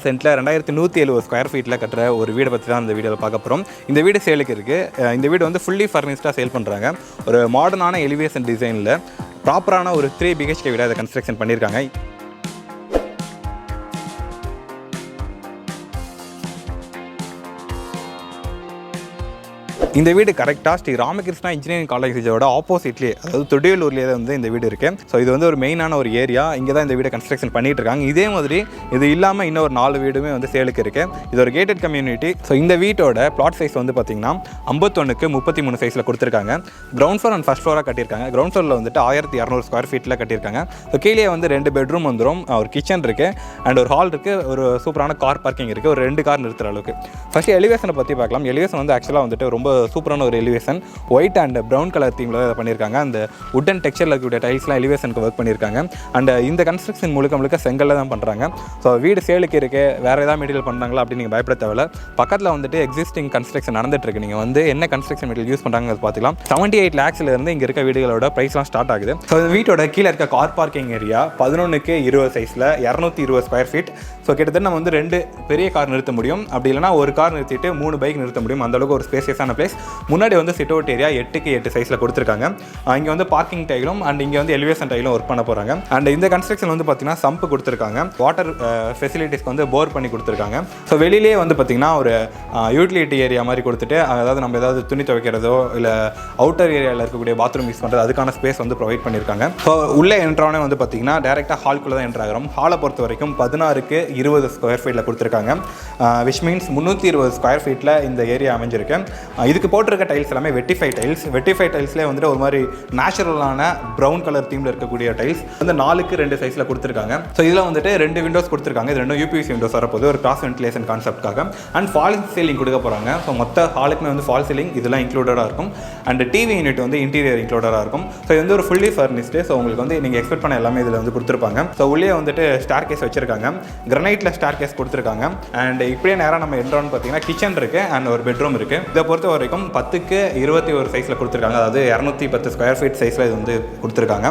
சென்ட்ல 2170 square ஃபீட்டில் கட்டுற ஒரு வீடை பற்றி தான் இந்த வீடியோவில் பார்க்க போகிறோம். இந்த வீடு சேலுக்கு இருக்குது. இந்த வீடு வந்து ஃபுல்லி ஃபர்னிஷ்டாக சேல் பண்ணுறாங்க. ஒரு மாடர்னான எலிவேஷன் டிசைனில் ப்ராப்பரான ஒரு 3 BHK வீடாக இதை கன்ஸ்ட்ரக்ஷன் பண்ணியிருக்காங்க. இந்த வீடு கரெக்டாக ஸ்ரீ ராமகிருஷ்ணா இன்ஜினியரிங் காலேஜோட ஆப்போசிட்லேயே, அதாவது துடியலூர்லேயே தான் வந்து இந்த வீடு இருக்குது. ஸோ இது வந்து ஒரு மெயினான ஒரு ஏரியா. இங்கே தான் இந்த வீடை கன்ஸ்ட்ரக்ஷன் பண்ணிட்டு இருக்காங்க. இதே மாதிரி இது இல்லாமல் இன்னும் ஒரு 4 வீடுமே வந்து சேலுக்கு இருக்குது. இது ஒரு கேட்டட் கம்யூனிட்டி. ஸோ இந்த வீட்டோட பிளாட் சைஸ் வந்து பார்த்திங்கன்னா 51க்கு 33 சைஸில் கொடுத்துருக்காங்க. கிரவுண்ட் ஃப்ளோர் அண்ட் ஃபர்ஸ்ட் ஃப்ளோராக கட்டியிருக்காங்க. கிரவுண்ட் ஃப்ளோரில் வந்துட்டு 1200 ஸ்கொயர் ஃபீட்டில் கட்டியிருக்காங்க. ஸோ கீழே வந்து 2 பெட்ரூம் வந்துடும், ஒரு கிச்சன் இருக்குது அண்ட் ஒரு ஹால் இருக்குது, ஒரு சூப்பரான கார் பார்க்கிங் இருக்குது, ஒரு 2 கார் நிறுத்துற அளவுக்கு. ஃபஸ்ட்டு எலிவேஷனை பற்றி பார்க்கலாம். எலிவேஷன் வந்து ஆக்சுவலாக வந்துட்டு ரொம்ப சூப்பரான ஒரு elevation. White and brown colour தீமில் இதை பண்ணியிருக்காங்க. அந்த உட்டன் டெக்ஸ்சரில் இருக்கக்கூடிய டைல்ஸ்லாம் எலிவேஷனுக்கு ஒர்க் பண்ணியிருக்காங்க. அண்ட் இந்த கன்ஸ்ட்ரக்ஷன் முழுக்க செங்கல்ல தான் பண்ணுறாங்க. ஸோ வீடு சேலுக்கு இருக்குது, வேறு ஏதாவது மெட்டீரியல் பண்ணுறாங்களா அப்படின்னு நீங்கள் பயப்பட தேவையில்ல. பக்கத்தில் வந்துட்டு எக்ஸிஸ்டிங் கன்ஸ்ட்ரக்ஷன் நடந்துட்டுருக்கு. நீங்கள் வந்து என்ன கன்ஸ்ட்ரக்ஷன் மெட்டீரியல் யூஸ் பண்ணுறாங்க பார்த்துக்கலாம். 78 lakhsலேருந்து இங்கே இருக்க வீடுகளோட ப்ரைஸ்லாம் ஸ்டார்ட் ஆகுது. ஸோ இந்த வீட்டோட கீழே இருக்க கார் பார்க்கிங் ஏரியா 11க்கு 20 சைஸில் 220 ஸ்கொயர் ஃபீட். ஸோ கிட்டத்தட்ட நம்ம வந்து 2 பெரிய கார் நிறுத்த முடியும். அப்படி இல்லைனா ஒரு கார் நிறுத்திட்டு 3 பைக் நிறுத்த முடியும். அந்தளவுக்கு ஒரு ஸ்பேசியஸான பிளேஸ். முன்னாடி வந்து சிட் அவுட் ஏரியா 8க்கு 8 சைஸில் கொடுத்துருக்காங்க. இங்கே வந்து பார்க்கிங் டைலும் அண்ட் இங்கே வந்து எலிவேஷன் டைலும் ஒர்க் பண்ண போகிறாங்க. அண்ட் இந்த கன்ஸ்ட்ரக்ஷன் வந்து பார்த்தீங்கன்னா சம்ப் கொடுத்துருக்காங்க. வாட்டர் ஃபெசிலிட்டிஸ்க்கு வந்து போர் பண்ணி கொடுத்துருக்காங்க. ஸோ வெளியிலே வந்து பார்த்தீங்கன்னா ஒரு யூட்டிலிட்டி ஏரியா மாதிரி கொடுத்துட்டு, அதாவது நம்ம ஏதாவது துணி துவைக்கிறதோ இல்லை அவுட்டர் ஏரியாவில் இருக்கக்கூடிய பாத்ரூம் யூஸ் பண்ணுறது அதுக்கான ஸ்பேஸ் வந்து ப்ரொவைட் பண்ணியிருக்காங்க. ஸோ உள்ளே என்ட்ரானே வந்து பார்த்தீங்கன்னா டேரெக்டாக ஹால்குள்ளே தான் என்ட்ரு ஆகிறோம். ஹாலை பொறுத்த வரைக்கும் 16க்கு 20 ஸ்கொயர் ஃபீட்டில் கொடுத்துருக்காங்க. விச் மீன்ஸ் 320 ஸ்கொயர் ஃபீட்டில் இந்த ஏரியா அமைஞ்சிருக்கு. இதுக்கு போட்டிருக்க டைல்ஸ் எல்லாமே வெட்டிஃபை டைல்ஸ்லேயே வந்துட்டு ஒரு மாதிரி நேச்சுரலான ப்ரௌன் கலர் தீமில் இருக்கக்கூடிய டைல்ஸ் வந்து 4க்கு 2 சைஸில் கொடுத்துருக்காங்க. ஸோ இதில் வந்துட்டு 2 விண்டோஸ் கொடுத்துருக்காங்க. இது 2 UPVC விண்டோஸ் வரப்போது ஒரு கிராஸ் வென்டிலேஷன் கான்செப்ட்காக. அண்ட் ஃபால் சீலிங் கொடுக்க போகிறாங்க. ஸோ மொத்த ஹாலுக்குமே வந்து ஃபால் சீலிங் இதெல்லாம் இன்க்ளூடடாக இருக்கும். அண்ட் டிவி யூனிட் வந்து இன்டீரியர் இன்க்ளூடடாக இருக்கும். ஸோ இது வந்து ஒரு ஃபுல்லி ஃபர்னிஷ்டு. ஸோ உங்களுக்கு வந்து நீங்கள் எக்ஸ்பெக்ட் பண்ண எல்லாமே இதில் வந்து கொடுத்துருப்பாங்க. ஸோ உள்ளே வந்துட்டு ஸ்டார் கேஸ் வச்சிருக்காங்க. கிரனைட்டில் ஸ்டார் கேஸ் கொடுத்துருக்காங்க. அண்ட் இப்படியே நேராக நம்ம என்ட்ரோன்னு பார்த்தீங்கன்னா கிச்சன் இருக்குது அண்ட் ஒரு பெட்ரூம் இருக்குது. இதை பொறுத்த வரைக்கும் 10க்கு 21 சைஸில் கொடுத்துருக்காங்க. அதாவது 210 ஸ்கொயர் ஃபீட் சைஸில் இது வந்து கொடுத்துருக்காங்க.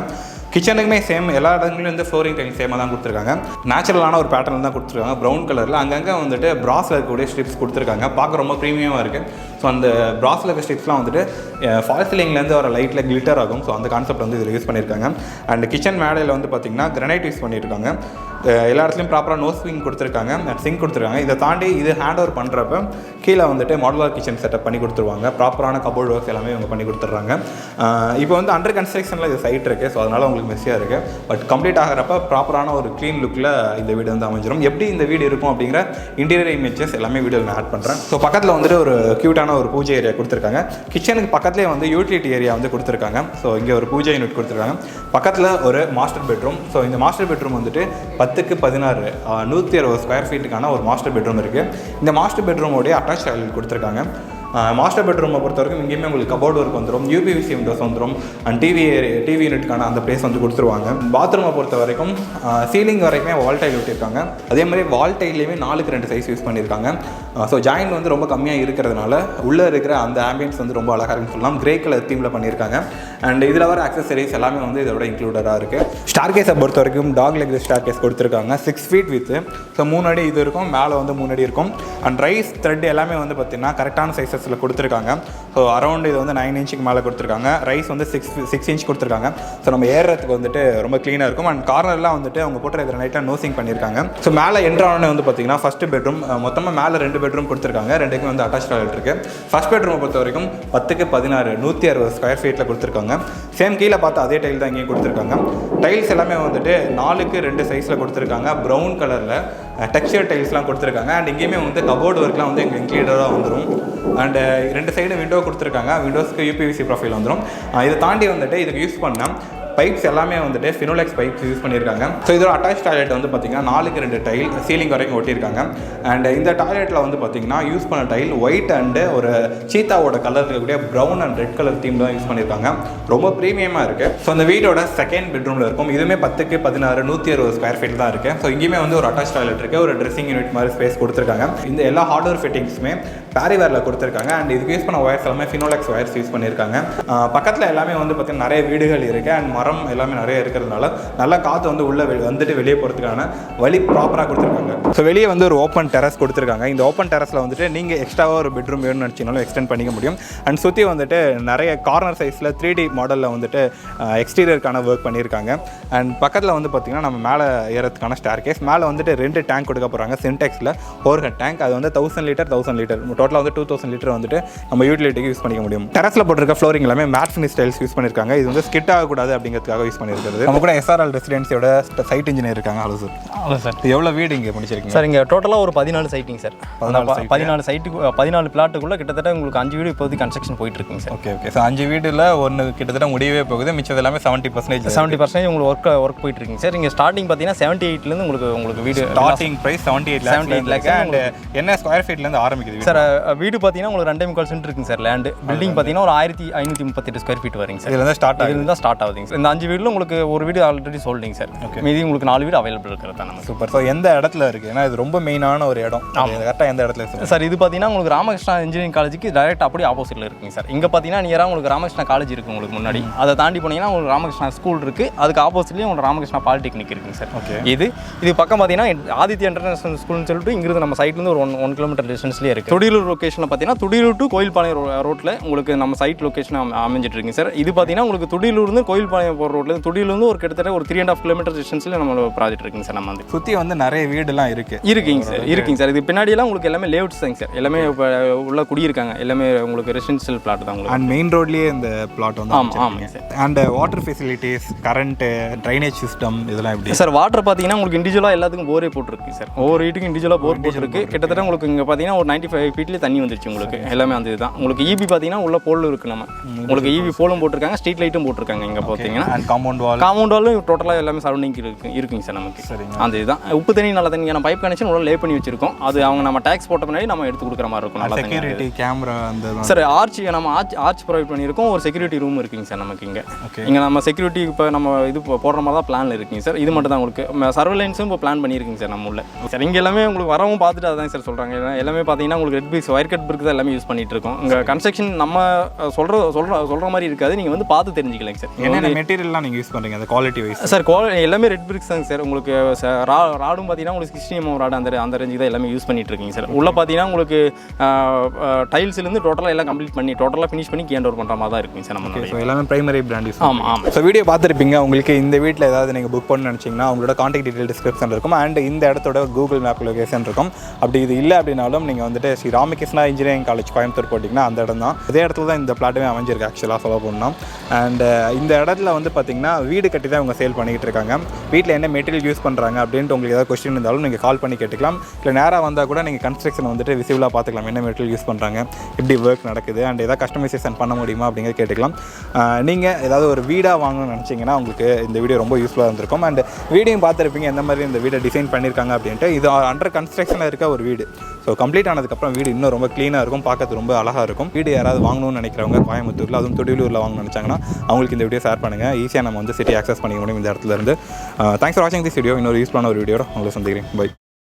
கிச்சனுக்குமே சேம், எல்லா இடங்களையும் வந்து ஃப்ளோரிங் டைல் சேமாக தான் கொடுத்துருக்காங்க. நேச்சுரலான ஒரு பேட்டர்ன் தான் கொடுத்துருக்காங்க. ப்ரௌன் கலரில் அங்கங்கே வந்துட்டு பிராஸில் இருக்கக்கூடிய ஸ்ட்ரிப்ஸ் கொடுத்துருக்காங்க. பார்க்க ரொம்ப ப்ரீமியமாக இருக்குது. ஸோ அந்த பிராஸில் இருக்க ஸ்ட்ரிப்ஸ்லாம் வந்துட்டு ஃபால் சீலிங்லேருந்து வர லைட்டில் கிளிட்டர் ஆகும். ஸோ அந்த கான்செப்ட் வந்து இதில் யூஸ் பண்ணியிருக்காங்க. அண்ட் கிச்சன் மேடையில் வந்து பார்த்திங்கன்னா கிரனைட் யூஸ் பண்ணியிருக்காங்க. எல்லா இடத்துலையும் ப்ராப்பராக நோ ஸ்விங் கொடுத்துருக்காங்க, சிங்க் கொடுத்துருக்காங்க. இதை தாண்டி இது ஹேண்ட் ஓவர் பண்ணுறப்ப கீழே வந்துட்டு மாடுலர் கிச்சன் செட்டப் பண்ணி கொடுத்துருவாங்க. ப்ராப்பரான கபோர்ட் ஒர்க்ஸ் எல்லாமே இவங்க பண்ணி கொடுத்துட்றாங்க. இப்போ வந்து அண்டர் கன்ஸ்ட்ரக்ஷனில் இது சைட் இருக்குது. ஸோ அதனால் உங்களுக்கு மெஸ்ஸியாக இருக்குது. பட் கம்ப்ளீட் ஆகிறப்ப ப்ராப்பரான ஒரு க்ளீன் லுக்கில் இந்த வீடு வந்து அமைஞ்சிடும். எப்படி இந்த வீடு இருக்கும் அப்படிங்கிற இன்டீரியர் இமேஜஸ் எல்லாமே வீடியோவில் நான் ஆட் பண்ணுறேன். ஸோ பக்கத்தில் வந்துட்டு ஒரு க்யூட்டான ஒரு பூஜை ஏரியா கொடுத்துருக்காங்க. கிச்சனுக்கு பக்கத்துலேயே வந்து யூட்டிலிட்டி ஏரியா வந்து கொடுத்துருக்காங்க. ஸோ இங்கே ஒரு பூஜை யூனிட் கொடுத்துருக்காங்க. பக்கத்தில் ஒரு மாஸ்டர் பெட்ரூம். ஸோ இந்த மாஸ்டர் பெட்ரூம் வந்துட்டு 10க்கு 16 160 ஸ்கொயர் ஃபீட்டுக்கான ஒரு மாஸ்டர் பெட்ரூம் இருக்குது. இந்த மாஸ்டர் பெட்ரூமோடைய அட்டாச் டாய்லெட் கொடுத்துருக்காங்க. மாஸ்டர் பெட்ரூமை பொறுத்த வரைக்கும் இங்கேயுமே உங்களுக்கு கபோர்ட் ஒர்க் வந்துடும், UPVC விண்டோஸ் வந்துடும் அண்ட் டிவி யூனிட்கான அந்த பிளேஸ் வந்து கொடுத்துருவாங்க. பாத்ரூமை பொறுத்த வரைக்கும் சீலிங் வரைக்குமே வால் டைல் விட்டிருக்காங்க. அதே மாதிரி வால் டைல்லையுமே 4க்கு 2 சைஸ் யூஸ் பண்ணியிருக்காங்க. ஸோ ஜாயின் வந்து ரொம்ப கம்மியாக இருக்கிறதுனால உள்ளே இருக்கிற அந்த ஆம்பியன்ஸ் வந்து ரொம்ப அழகாக இருக்குன்னு சொல்லலாம். கிரே கலர் தீமில் பண்ணியிருக்காங்க. அண்ட் இதில் வர ஆக்சசரிஸ் எல்லாமே வந்து இதோட இன்க்ளூடடாக இருக்குது. ஸ்டார் கேஸை பொறுத்த வரைக்கும் டாக் லெக் ஸ்டார் கேஸ் கொடுத்துருக்காங்க. 6 ஃபீட் வித்து. ஸோ 3 அடி இது இருக்கும், மேலே வந்து 3 அடி இருக்கும். அண்ட் ரைஸ் த்ரெட் எல்லாமே வந்து பார்த்திங்கன்னா கரெக்டான சைஸஸ் கொடுத்துருக்காங்க. ஸோ அரௌண்ட் இது வந்து 9 இன்ச்சுக்கு மேலே கொடுத்துருக்காங்க. ரைஸ் வந்து 6 இன்ச் கொடுத்துருக்காங்க. ஸோ நம்ம ஏறுறதுக்கு வந்துட்டு ரொம்ப க்ளீனாக இருக்கும். அண்ட் கார்னர்லாம் வந்துட்டு அவங்க போட்டுற நைட்டில் நோசிங் பண்ணியிருக்காங்க. ஸோ மேலே என்ட்ரானே வந்து பார்த்தீங்கன்னா ஃபஸ்ட்டு பெட்ரூம், மொத்தமாக மேலே 2 பெட்ரூம் கொடுத்துருக்காங்க. 2க்குமே வந்து அட்டாச் டாய்லெட் இருக்குது. ஃபஸ்ட் பெட்ரூமை பொறுத்த வரைக்கும் 10க்கு 16 160 ஸ்கொயர் ஃபீட்டில் கொடுத்துருக்காங்க. சேம் கீழே பார்த்து அதே டைல் தான் இங்கேயும் கொடுத்துருக்காங்க. டைல்ஸ் எல்லாமே வந்துட்டு 4க்கு 2 சைஸில் கொடுத்துருக்காங்க. ப்ரௌன் கலரில் டெக்ஸ்சர் டைல்ஸ்லாம் கொடுத்துருக்காங்க. அண்ட் இங்கேயுமே வந்து கபோர்டு ஒர்க்லாம் வந்து இங்கே இன்க்ளூடடாக வந்துடும். அண்ட் 2 சைடு விண்டோ கொடுத்துருக்காங்க. விண்டோஸ்க்கு UPVC ப்ரொஃபைல் வந்துடும். இதை தாண்டி வந்துட்டு இதுக்கு யூஸ் பண்ண பைப்ஸ் எல்லாமே வந்துட்டு ஃபினோலெக்ஸ் பைப்ஸ் யூஸ் பண்ணியிருக்காங்க. ஸோ இதோட அட்டாச் டாய்லெட் வந்து பார்த்திங்கன்னா 4க்கு 2 டைல் சீலிங் வரைக்கும் ஒட்டியிருக்காங்க. அண்ட் இந்த டாய்லெட்டில் வந்து பார்த்திங்கன்னா யூஸ் பண்ண டைல் ஒயிட் அண்டு ஒரு சீத்தாவோட கலர் இருக்கக்கூடிய brown and red colour theme தான் யூஸ் பண்ணியிருக்காங்க. ரொம்ப ப்ரீமியமாக இருக்குது. ஸோ இந்த வீடோட செகண்ட் பெட்ரூமில் இருக்கும். இதுவுமே 10க்கு 16 160 ஸ்கொயர் ஃபீட் தான் இருக்குது. ஸோ இங்கேயுமே வந்து ஒரு அட்டாச் டாய்லெட் இருக்குது, ஒரு ட்ரெஸ்ஸிங் யூனிட் மாதிரி ஸ்பேஸ் கொடுத்துருக்காங்க. இந்த எல்லா ஹார்ட்வேர் ஃபிட்டிங்ஸுமே பேரிவேரில் கொடுத்துருக்காங்க. அண்ட் இதுக்கு யூஸ் பண்ண ஒயர்ஸ் எல்லாமே ஃபினோலெக்ஸ் ஒயர்ஸ் யூஸ் பண்ணியிருக்காங்க. பக்கத்தில் எல்லாமே வந்து பார்த்திங்கன்னா நிறைய வீடுகள் இருக்குது. அண்ட் மரம் எல்லாமே நிறைய இருக்கிறதுனால நல்லா காற்று வந்து உள்ளே வந்துட்டு வெளியே போகிறதுக்கான வழி ப்ராப்பராக கொடுத்துருக்காங்க. ஸோ வெளியே வந்து ஒரு ஓப்பன் டெரஸ் கொடுத்துருக்காங்க. இந்த ஓப்பன் டெரஸில் வந்துட்டு நீங்கள் எக்ஸ்ட்ராவாக ஒரு பெட்ரூம் வேணும்னு நினச்சினாலும் எக்ஸ்டெண்ட் பண்ணிக்க முடியும். அண்ட் சுற்றி வந்துட்டு நிறைய கார்னர் சைஸில் 3D மாடலில் வந்துட்டு எக்ஸ்டீரியருக்கான ஒர்க் பண்ணியிருக்காங்க. அண்ட் பக்கத்தில் வந்து பார்த்திங்கன்னா நம்ம மேலே ஏறதுக்கான ஸ்டேர் கேஸ், மேலே வந்துட்டு 2 டேங்க் கொடுக்க போகிறாங்க சின்டெக்ஸில் ஓவர்ஹெட் டேங்க். அது வந்து 1000 லிட்டர் டோட்டலாக வந்து 2000 லிட்டர் வந்துட்டு நம்ம யூட்டிலிட்டிக்கு யூஸ் பண்ணிக்க முடியும். டெரஸில் போட்டிருக்க ஃப்ளோரிங் எல்லாமே மேட் ஃபினிஷ் டைல்ஸ் யூஸ் பண்ணியிருக்காங்க. இது வந்து ஸ்கிட் ஆகக்கூடாது அப்படிங்கிறதுக்காக யூஸ் பண்ணியிருக்கிறது. நம்ம கூட SRL ரெசிடென்சியோட சைட் இன்ஜினியர் இருக்காங்க. Hello sir. Hello sir. எவ்வளோ வீடு இங்கே முடிச்சிருக்கீங்க சார்? இங்கே டோட்டலாக ஒரு 14 சைட்டிங் சார். 14 சைட்டுக்கு 14 பிளாட்டுக்குள்ளே கிட்டத்தட்ட உங்களுக்கு 5 வீடு இப்போதைக்கு கன்ஸ்ட்ரக்ஷன் போயிட்டு இருக்குங்க சார். ஓகே. ஸோ 5 வீடில் ஒன்று கிட்டத்தட்ட முடியவே போகுது. மிச்சது எல்லாமே 70% உங்களுக்கு ஒர்க் போயிட்டு இருக்குங்க சார். இங்கே ஸ்டார்டிங் பார்த்தீங்கன்னா 78லேருந்து உங்களுக்கு வீடு ஸ்டார்டிங் ப்ரைஸ் 78 லேக்ஸ். அண்ட் என்ன ஸ்கொயர் ஃபீட்லேருந்து ஆரம்பிக்குது சார்? வீடு பார்த்தீங்கன்னா உங்களுக்கு 2.25 சென்ட் இருக்குங்க சார். லேண்டு பில்டிங் பார்த்தீங்கன்னா ஒரு 1538 ஸ்கொயர் ஃபீட் வருங்க சார். இதில் ஸ்டார்ட் ஆகுதுங்க சார். இந்த 5 வீடில் உங்களுக்கு ஒரு வீடு ஆல்ரெடி சோல்டிங் சார். மீதி உங்களுக்கு 4 வீடு அவைலபிள் இருக்கிறது தான். சூப்பர். ஸோ எந்த இடத்துல இருக்குது? ஏன்னா இது ரொம்ப மெயினான ஒரு இடம். கரெக்டாக எந்த இடத்துல இருக்குது சார்? இது பார்த்தீங்கன்னா உங்களுக்கு ராமகிருஷ்ணா இன்ஜினியரிங் காலேஜுக்கு டைரக்ட் அப்படியே ஆப்போசிட்டில் இருக்குங்க சார். இங்கே பார்த்தீங்கன்னா நியராக உங்களுக்கு ராமகிருஷ்ணா காலேஜ் இருக்குது. உங்களுக்கு முன்னாடி அதை தாண்டி போனீங்கன்னா உங்களுக்கு ராமகிருஷ்ணா ஸ்கூல் இருக்குது. அதுக்கு ஆப்போசிட்லேயும் உங்களுக்கு ராமகிருஷ்ணா பாலிடெக்னிக் இருக்குங்க சார். ஓகே. இது பக்கம் பார்த்தீங்கன்னா ஆதித்யா இன்டர்நேஷனல் ஸ்கூல்னு சொல்லிட்டு இங்கிருந்து நம்ம சைட்லேருந்து ஒரு 1 கிலோமீட்டர் டிஸ்டன்ஸ்லேயே இருக்குது. துடியலூர் லொக்கேஷனில் பார்த்தீங்கன்னா துடியலூர் டு கோயில்பாளையம் ரோட்டில் உங்களுக்கு நம்ம சைட் லொக்கேஷன் அமைஞ்சிட்டு இருக்குங்க சார். இது பார்த்தீங்கன்னா உங்களுக்கு துடியலூர்ந்து கோயில்பாளையம் போகிற ரோட்டில் துடியலூர்ந்து ஒரு கிட்டத்தட்ட ஒரு 3.5 கிலோமீட்டர் டிஸ்டன்ஸில் நம்ம ப்ராஜெக்ட் இருக்குங்க சார். நம்ம வந்து சுற்றி வந்து நிறைய வீடுலாம் இருக்குங்க சார். இது பின்னாடியெல்லாம் உங்களுக்கு எல்லாமே லேஅவுட்ஸ் தாங்க சார். எல்லாமே இப்போ உள்ள குடியிருக்காங்க. எல்லாமே உங்களுக்கு ரெசிடென்ஷியல் பிளாட் தான் உங்களுக்கு. அண்ட் மெயின் ரோட்லேயே இந்த பிளாட் வந்து ஆமாங்க sir. And water facilities, current, drainage system இதெல்லாம் எப்படி சார்? வாட்டர் பார்த்தீங்கன்னா உங்களுக்கு இண்டிவிஜுவலாக எல்லாத்துக்கும் போரே போட்டுருக்கு சார். ஒவ்வொரு வீட்டுக்கும் இண்டிவிஜுவலாக போர் போட்டுருக்கு. கிட்டத்தட்ட உங்களுக்கு இங்கே பார்த்தீங்கன்னா ஒரு 95 ஃபீட்லேயே தண்ணி வந்துருச்சு உங்களுக்கு. எல்லாமே அந்த இதுதான் உங்களுக்கு. EB பார்த்தீங்கன்னா உள்ள போல் இருக்குது. நம்ம உங்களுக்கு EB போலும் போட்டிருக்காங்க, ஸ்ட்ரீட் லைட்டும் போட்டிருக்காங்க. இங்கே பார்த்தீங்கன்னா காம்பவுண்ட் வாலும் டோட்டலாக எல்லாமே சரௌண்டிங் இருக்குங்க சார் நமக்கு. அந்த இதுதான் உப்பு தண்ணி நல்ல தண்ணியான பைப் கனெக்ஷன் உள்ள லே பண்ணி வச்சிருக்கோம். அது அவங்க நம்ம டேக்ஸ் போட்ட முன்னாடி நம்ம எடுத்து கொடுக்குற மாதிரி இருக்கும். நல்லா செக்யூரிட்டி கேமரா அந்த சார் ஆர்ச் ப்ரொவைட் பண்ணியிருக்கோம். ஒரு செக்யூரிட்டி ரூம் இருக்குங்க சார் நமக்கு. இங்கே நம்ம செக்யூரிட்டி இப்போ நம்ம இது போடுற மாதிரி தான் பிளான் இருக்குங்க சார். இது மட்டும் தான் உங்களுக்கு. சர்வேலன்ஸும் இப்போ பிளான் பண்ணியிருக்குங்க சார் நம்ம உள்ள. சார் இங்கே எல்லாமே உங்களுக்கு வரவும் பார்த்துட்டு அதான் சார் சொல்கிறாங்க. எல்லாமே பார்த்தீங்கன்னா உங்களுக்கு ரெட் பிரிக்ஸ், ஒயர் கட் பிரிக் தான் எல்லாமே யூஸ் பண்ணிட்டு இருக்கோம். இங்கே கன்ஸ்ட்ரக்ஷன் நம்ம சொல்கிற மாதிரி இருக்காது. நீங்கள் வந்து பார்த்து தெரிஞ்சுக்கலாங்க சார். என்னென்ன மெட்டீரியல்லாம் நீங்கள் யூஸ் பண்ணுறீங்க அந்த குவாலிட்டி வைஸ்? சார் எல்லாமே ரெட் பிரிக்ஸ் தாங்க சார். உங்களுக்கு ராடும் பார்த்தீங்கன்னா உங்களுக்கு 60 mm ராடு அந்த ரேஞ்சுக்கு தான் எல்லாமே யூஸ் பண்ணிட்டு இருக்கீங்க சார். உள்ள பார்த்தீங்கன்னா உங்களுக்கு டைல்ஸ்லேருந்து டோட்டலாக எல்லாம் கம்ப்ளீட் பண்ணி டோட்டலாக ஃபினிஷ் பண்ணி கேண்ட் ஓவர் பண்ணுற மாதிரி தான் இருக்குங்க சார். நம்ம எல்லாமே பிரைமரி பிராண்ட் யூஸ். ஆமாம். ஸோ வீடியோ பார்த்துருப்பீங்க. உங்களுக்கு இந்த வீட்டில் ஏதாவது நீங்கள் புக் பண்ணணும்னு நினச்சிங்கன்னா உங்களோட கான்டாக்ட் டீட்டெயில் டிஸ்கிரிப்ஷன் இருக்கும். அண்ட் இந்த இடத்தோட கூகுள் மேப் லொகேஷன் இருக்கும். அப்படி இது இல்லை அப்படின்னாலும் நீங்கள் வந்துட்டு ஸ்ரீ ராமகிருஷ்ணா இன்ஜினியரிங் காலேஜ் கோயம்புத்தூர் போட்டிங்கன்னா அந்த இடம் தான். இதே இடத்துல தான் இந்த பிளாட்டுமே அமைஞ்சிருக்கு ஆக்சுவலாக சொல்ல போனோம். அண்ட் இந்த இடத்துல வந்து பார்த்திங்கன்னா வீடு கட்டி தான் இவங்க சேல் பண்ணிக்கிட்டு இருக்காங்க. வீட்டில் என்ன மெட்டீரியல் யூஸ் பண்ணுறாங்க அப்படின்ட்டு உங்களுக்கு ஏதாவது கொஸ்டின் இருந்தாலும் நீங்கள் கால் பண்ணி கேட்டுக்கலாம். இல்லை நேராக வந்தால் கூட நீங்கள் கன்ஸ்ட்ரக்ஷன் வந்துட்டு விசிபிளாக பார்த்துக்கலாம். என்ன மெட்டீரியல் யூஸ் பண்ணுறாங்க, எப்படி ஒர்க் நடக்குது, அண்ட் ஏதாவது கஸ்டமைசேஷன் பண்ண முடியுமா அப்படிங்கிறத கேட்டுக்கலாம். நீங்கள் ஏதாவது ஒரு வீடாக வாங்கணும்னு நினச்சிங்கன்னா உங்களுக்கு இந்த வீடியோ ரொம்ப யூஸ்ஃபுல்லாக இருந்திருக்கும். அண்ட் வீடியோயும் பார்த்துருப்பீங்க எந்த மாதிரி இந்த வீடை டிசைன் பண்ணியிருக்காங்க அப்படின்ட்டு. இது அண்டர் கன்ஸ்ட்ரக்ஷனில் இருக்க ஒரு வீடு. ஸோ கம்ப்ளீட் ஆனதுக்கப்புறம் வீடு இன்னும் ரொம்ப க்ளீனாக இருக்கும், பார்க்கறது ரொம்ப அழகாக இருக்கும். வீடு யாராவது வாங்கணும்னு நினைக்கிறவங்க கோயம்புத்தூரில், அதுவும் துடியலூரில் வாங்கணும்னு நினச்சாங்கன்னா அவங்களுக்கு இந்த வீடியோ ஷேர் பண்ணுங்கள். ஈஸியாக நம்ம வந்து சிட்டி ஆக்சஸ் பண்ணிக்க முடியும் இந்த இடத்துல இருந்து. தேங்க்ஸ் ஃபார் வாட்சிங் திஸ் வீடியோ. இன்னொரு யூஸ்ஃபுல்லான ஒரு வீடியோட உங்களை சந்திக்கிறேன். பை.